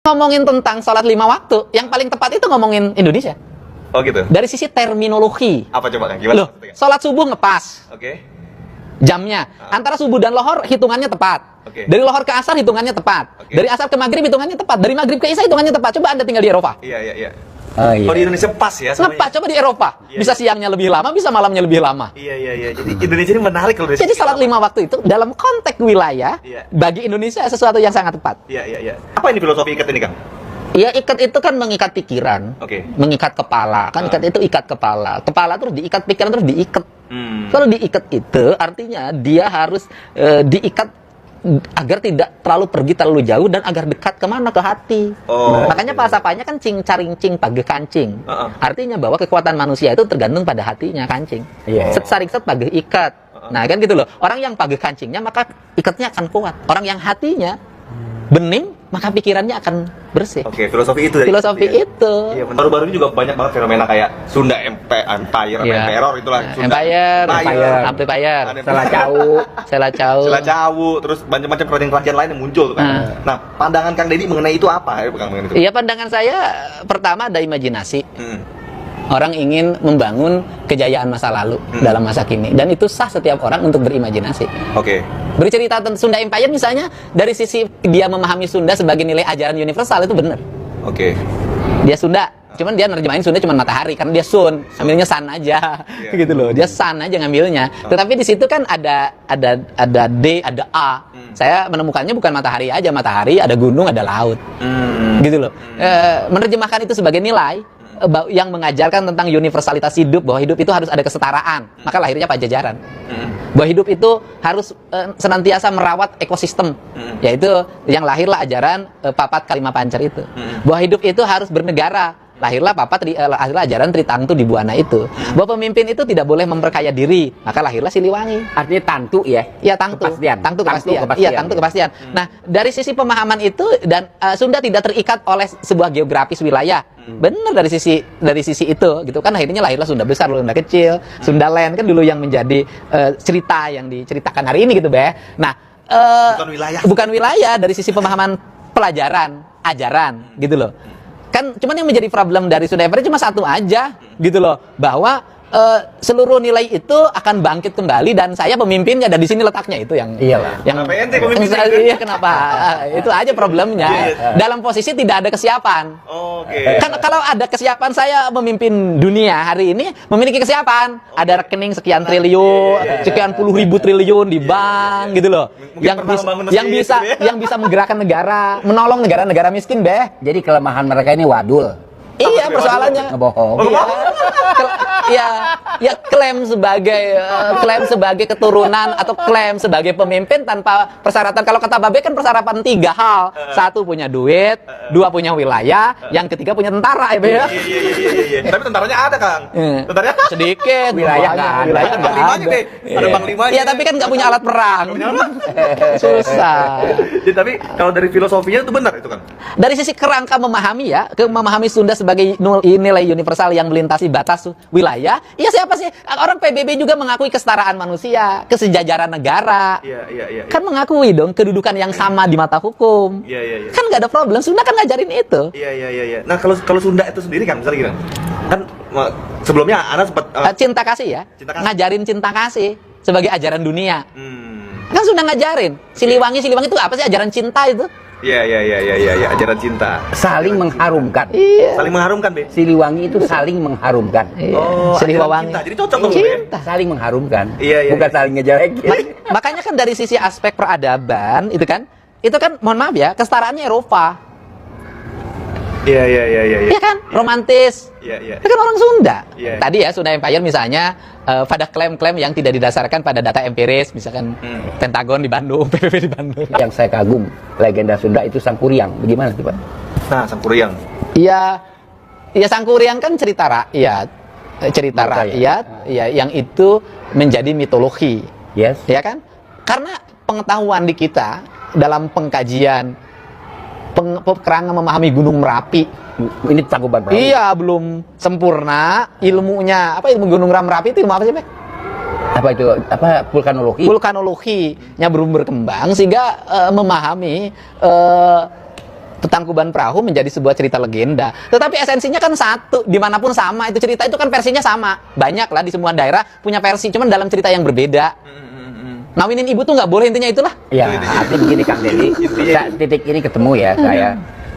ngomongin tentang sholat 5 waktu, yang paling tepat itu ngomongin Indonesia. Oh gitu. Dari sisi terminologi. Apa coba kan? Gimana? Loh, sholat subuh ngepas. Oke. Jamnya. Antara subuh dan lohor hitungannya tepat. Oke. Dari lohor ke asar hitungannya tepat. Oke. Dari asar ke maghrib hitungannya tepat. Dari maghrib ke isya hitungannya tepat. Coba Anda tinggal di Eropa. Iya. Oh, iya. Kalau di Indonesia pas ya semuanya. Ngepas, coba di Eropa. Iya, Bisa iya. siangnya lebih lama, bisa malamnya lebih lama. Iya. Jadi Indonesia ini menarik kalau dari Jadi sisi sholat lama. 5 waktu itu dalam konteks wilayah, Iya. bagi Indonesia sesuatu yang sangat tepat. Iya. Apa ini filosofi ikat ini, Kang? Ya, ikat itu kan mengikat pikiran, Oke. mengikat kepala. Kan ikat itu ikat kepala. Kepala terus diikat, pikiran terus diikat. Kalau diikat itu artinya dia harus diikat agar tidak terlalu pergi terlalu jauh dan agar dekat kemana, ke hati. Oh, Makanya oke. falsafahnya kan cing caring cing page kancing. Artinya bahwa kekuatan manusia itu tergantung pada hatinya, kancing. Iya. Set saring set page ikat. Nah kan gitu loh. Orang yang page kancingnya maka ikatnya akan kuat. Orang yang hatinya bening maka pikirannya akan bersih. Oke, filosofi itu. Filosofi Iya. itu. Iya, baru-baru ini juga banyak banget fenomena kayak Sunda Empire, Iya. Emperor itulah. Sunda Empire, Empire. Amplifier, Ada Salah jauh. Sela Cau. Sela Jawu, terus macam-macam kerajaan-kerajaan lain yang muncul tuh kan. Nah, pandangan Kang Deddy mengenai itu apa? Kang mengenai itu. Iya, pandangan saya pertama ada imajinasi. Hmm. Orang ingin membangun kejayaan masa lalu dalam masa kini, dan itu sah setiap orang untuk berimajinasi. Oke. Bercerita tentang Sunda Empire misalnya dari sisi dia memahami Sunda sebagai nilai ajaran universal itu benar. Oke. Dia Sunda, cuman dia nerjemahin Sunda cuma matahari karena dia Sun, ambilnya San aja, Iya. gitu loh. Dia San aja ngambilnya. Tetapi di situ kan ada D, ada A. Saya menemukannya bukan matahari aja, matahari, ada gunung, ada laut, gitu loh. Menerjemahkan itu sebagai nilai yang mengajarkan tentang universalitas hidup, bahwa hidup itu harus ada kesetaraan. Maka lahirnya Pajajaran. Bahwa hidup itu harus senantiasa merawat ekosistem, yaitu yang lahirlah ajaran Papat Kalima Pancer itu. Bahwa hidup itu harus bernegara, lahirlah lahirlah ajaran Tritangtu di Buana itu. Bahwa pemimpin itu tidak boleh memperkaya diri, maka lahirlah Siliwangi. Artinya tantu ya. Iya, tangtu. Kepastian. Tangtu kepastian. Kepastian. Iya, tangtu kepastian. Nah, dari sisi pemahaman itu dan Sunda tidak terikat oleh sebuah geografis wilayah. Benar dari sisi itu gitu kan, akhirnya lahirlah Sunda besar, Sunda kecil, Sunda Land kan dulu yang menjadi cerita yang diceritakan hari ini gitu, Be. Nah, bukan wilayah dari sisi pemahaman pelajaran, ajaran gitu loh. Kan cuman yang menjadi problem dari Sunda Empire cuma satu aja gitu loh, bahwa seluruh nilai itu akan bangkit kembali dan saya pemimpinnya, dan di sini letaknya itu yang Iyalah. yang Kenapa ente pemimpinnya? iya, kenapa itu aja problemnya. Dalam posisi tidak ada kesiapan. Oke. Kan kalau ada kesiapan, saya memimpin dunia hari ini memiliki kesiapan. Ada rekening sekian triliun, sekian puluh ribu triliun di bank gitu loh. Mungkin Yang pernah membangun yang masjid bisa gitu ya. yang bisa menggerakkan negara, menolong negara-negara miskin, Beh. Jadi kelemahan mereka ini wadul. Iya, persoalannya. Ngebohong. Ya klaim sebagai keturunan atau klaim sebagai pemimpin tanpa persyaratan. Kalau kata Babe kan persyaratan 3 hal. 1 punya duit, 2 punya wilayah, yang ketiga punya tentara ya, Be. Iya. Tapi tentaranya ada, Kang. Tentaranya Sedikit, Wilayah nggak ada. wilayah ada nggak panglimanya ada. deh. Ada panglimanya. Iya, tapi kan nggak punya alat perang. Nggak punya alat. Susah. Jadi, tapi kalau dari filosofinya itu benar itu, Kang. Dari sisi kerangka memahami ya, memahami Sunda sebagai nilai universal yang melintasi batas wilayah. Iya, siapa sih? Orang PBB juga mengakui kesetaraan manusia, kesejajaran negara. Iya. Kan mengakui dong kedudukan yang sama di mata hukum. Iya. Kan nggak ada problem. Sunda kan ngajarin itu. Iya. Nah, kalau Sunda itu sendiri kan misalnya gini. Kan sebelumnya Ana sempat Cinta kasih ya. Cinta kasih. Ngajarin cinta kasih sebagai ajaran dunia. hmm. Kan Sunda ngajarin. Siliwangi itu apa sih, ajaran cinta itu? Iya, ajaran cinta. Saling mengharumkan. Iya. Saling mengharumkan, Be. Siliwangi itu saling mengharumkan. Oh, Silih ajaran Wawangi. cinta. Jadi cocok dong, Be. Cinta. Saling mengharumkan. Iya. Bukan saling ngejelekin. Makanya kan dari sisi aspek peradaban itu kan mohon maaf ya, kesetaraannya Eropa. Iya. Iya kan? Romantis. Iya. Itu kan orang Sunda. Iya. Tadi ya Sunda Empire misalnya pada klaim-klaim yang tidak didasarkan pada data empiris, misalkan Pentagon di Bandung, PBB di Bandung. Yang saya kagum, legenda Sunda itu Sangkuriang. Bagaimana tuh, Pak? Nah, Sangkuriang. Iya, Sangkuriang kan cerita rakyat, ya, yang itu menjadi mitologi, Yes. ya kan? Karena pengetahuan di kita dalam pengkajian, kerangan memahami Gunung Merapi, Ini tangkuban perahu. iya belum sempurna ilmunya. Apa ilmu Gunung Merapi itu ilmu apa sih, Bek? Apa itu? Apa vulkanologi? Vulkanologinya belum berkembang sehingga memahami Tangkuban Perahu menjadi sebuah cerita legenda. Tetapi esensinya kan satu, dimanapun sama. Itu cerita itu kan versinya sama. Banyak lah di semua daerah punya versi, cuman dalam cerita yang berbeda. Ngawinin ibu tuh nggak boleh, intinya itulah. Ya, artinya begini Kang Deddy, titik ini ketemu ya saya.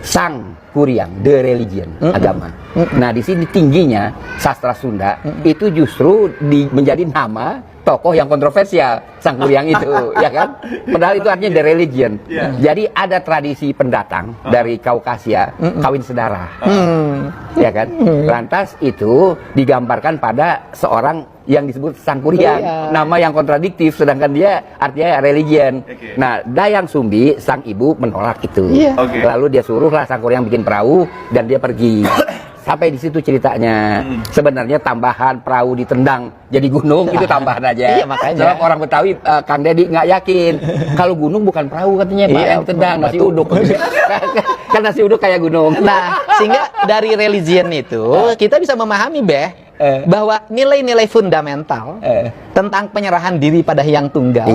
Sang Kuryang, the religion, agama. Nah, di sini tingginya sastra Sunda itu justru menjadi nama tokoh yang kontroversial, Sang Kuryang itu, ya kan? Padahal itu artinya the religion. Jadi ada tradisi pendatang dari Kaukasia, kawin sedara, ya kan? Lantas itu digambarkan pada seorang yang disebut Sang Kuryang, nama yang kontradiktif, sedangkan dia artinya religion. Nah, Dayang Sumbi, sang ibu menolak itu. Lalu dia suruhlah Sang Kuryang bikin perahu dan dia pergi. Sampai di situ ceritanya. Sebenarnya tambahan perahu ditendang jadi gunung itu tambahan aja. Iya, makanya. Sebab orang Betawi, Kang Deddy nggak yakin kalau gunung bukan perahu katanya, Pak, yang ditendang nasi uduk. Kan nasi uduk kayak gunung. Nah, sehingga dari religion itu kita bisa memahami bahwa nilai-nilai fundamental tentang penyerahan diri pada Hyang Tunggal,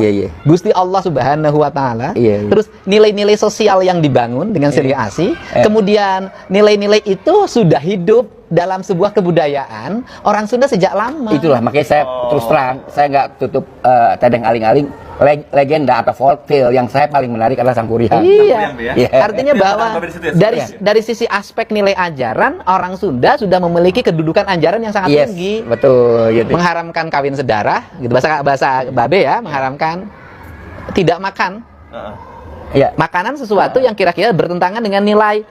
Gusti Allah Subhanahu wa Ta'ala, terus nilai-nilai sosial yang dibangun dengan Sri Asih, kemudian nilai-nilai itu sudah hidup dalam sebuah kebudayaan orang Sunda sejak lama. Itulah makanya saya terus terang, saya nggak tutup tedeng aling-aling. Legenda atau folktale yang saya paling menarik adalah Sang Kuryang. Artinya bahwa dari sisi aspek nilai ajaran, orang Sunda sudah memiliki kedudukan ajaran yang sangat tinggi. Betul. Gitu. Mengharamkan kawin sedara, gitu, bahasa Babe ya, mengharamkan tidak makan. Makanan sesuatu yang kira-kira bertentangan dengan nilai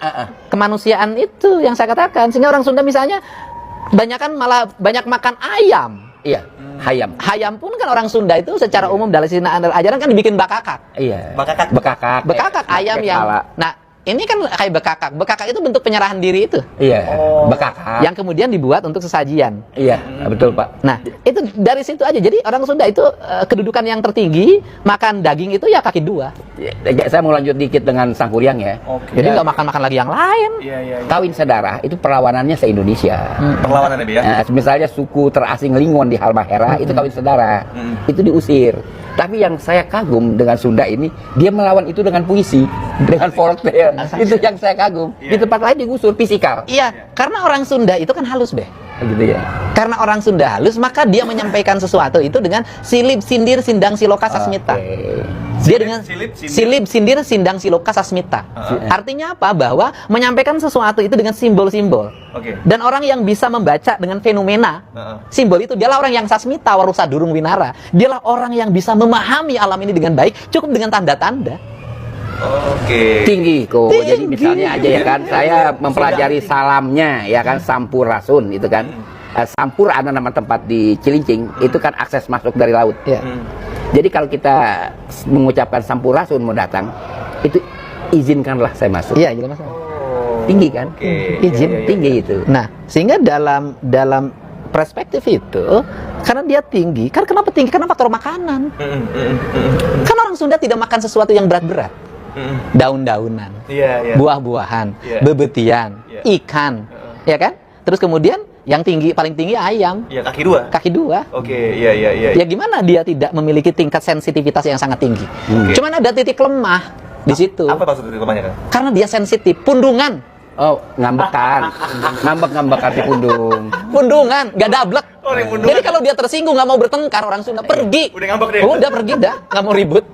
kemanusiaan itu yang saya katakan. Sehingga orang Sunda misalnya malah banyak makan ayam. Hayam pun kan orang Sunda itu secara umum dalam sisi ajaran kan dibikin bakakak. Bekakak ayam yang. Nah, ini kan kayak bekakak. Bekakak itu bentuk penyerahan diri itu. Bekakak. Yang kemudian dibuat untuk sesajian. Betul, Pak. Nah, itu dari situ aja. Jadi orang Sunda itu kedudukan yang tertinggi, makan daging itu ya kaki dua. Saya mau lanjut dikit dengan Sang Kuryang ya. Jadi nggak makan lagi yang lain. Kawin sedara itu perlawanannya se-Indonesia. Perlawanan ya. Misalnya suku terasing Lingon di Halmahera itu kawin sedara. Itu diusir. Tapi yang saya kagum dengan Sunda ini, dia melawan itu dengan puisi, dengan folktale. Itu yang saya kagum. Di tempat lain digusur fisikal. Karena orang Sunda itu kan halus, Gitu ya. Karena orang Sunda halus, maka dia menyampaikan sesuatu itu dengan silip, sindir, sindang, siloka, sasmita. Dia dengan silip, sindir, sindang, siloka, sasmita. Artinya apa? Bahwa menyampaikan sesuatu itu dengan simbol-simbol. Dan orang yang bisa membaca dengan fenomena simbol itu, dialah orang yang sasmita, warusa durung winara. Dialah orang yang bisa memahami alam ini dengan baik, cukup dengan tanda-tanda. Tinggi kok. Jadi misalnya aja ya kan, saya mempelajari salamnya ya kan, Sampurasun itu kan. Sampur ada nama tempat di Cilincing, itu kan akses masuk dari laut. Jadi kalau kita mengucapkan Sampurasun mau datang, itu izinkanlah saya masuk. Jelas. Tinggi kan? Izin tinggi itu. Nah, sehingga dalam perspektif itu, karena dia tinggi, kan kenapa tinggi? Karena faktor makanan. Kan orang Sunda tidak makan sesuatu yang berat-berat. Daun-daunan, buah-buahan, bebetian, ikan, ya kan? Terus kemudian yang paling tinggi ayam. Kaki dua. Ya gimana dia tidak memiliki tingkat sensitivitas yang sangat tinggi? Cuman ada titik lemah di situ. Apa maksud titik lemahnya kan? Karena dia sensitif, pundungan. Ngambekan. Ngambek arti pundung. Pundungan, gak dablek. Jadi kalau dia tersinggung, nggak mau bertengkar, orang Sunda pergi. Udah ngambek deh. Udah pergi dah, nggak mau ribut.